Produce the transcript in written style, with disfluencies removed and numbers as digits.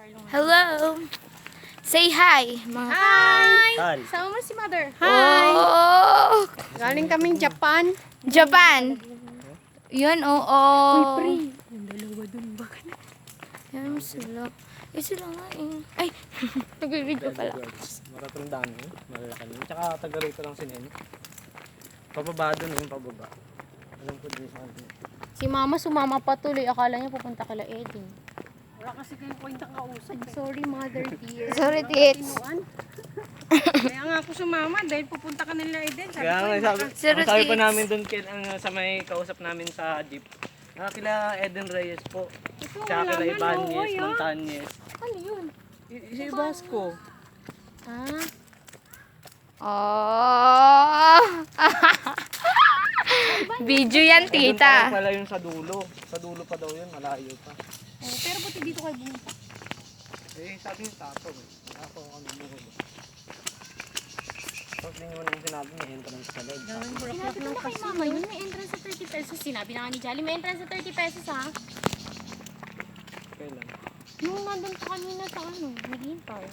Hello. Say hi, mga. Hi! Saan? Sama mo si Mother. Oh, Galing kaming Japan. Japan. Yun, oo. Yung dalawa dun. Bakit? Yan sila. Eh, sila nga eh. Ay, nag-video pala. Matatandaan mo. Malalaki mo. Tsaka taga rito lang si Nene. Pababa doon yung pababa. Alam ko din sa akin. Si Mama sumama pa tuloy. Akala niya pupunta kala Edin. Wala kasi kayong kwenta kausap. Sorry, Mother dear. Sorry, tits. Tinuan. Kaya nga ako sumama dahil pupunta ka nila Eden. Sabi Kaya ko, nga, Zero ang sabi pa tits. namin doon sa may kausap namin sa jeep. Kila Eden Reyes po. ito Tsaka wala kila man. Oo, Ibanez, ya. Montañez. Ano yun? Si Basco. Ah, Oh. Video yan, Doon tita. pala yung sa dulo. Sa dulo pa daw yun, malayo pa. pero buti dito kayo bumunta. Eh, sabi yung tapo. Ako kami mo. Tapos din naman yung sinabi, may entrance sa loob. Sinabi ko na kay Mama, yun may entrance sa 30 pesos. Sinabi na nga ni Jolly, may entrance sa 30 pesos ha. Kailan? Yung nandun pa kanina sa ano, naghihintay.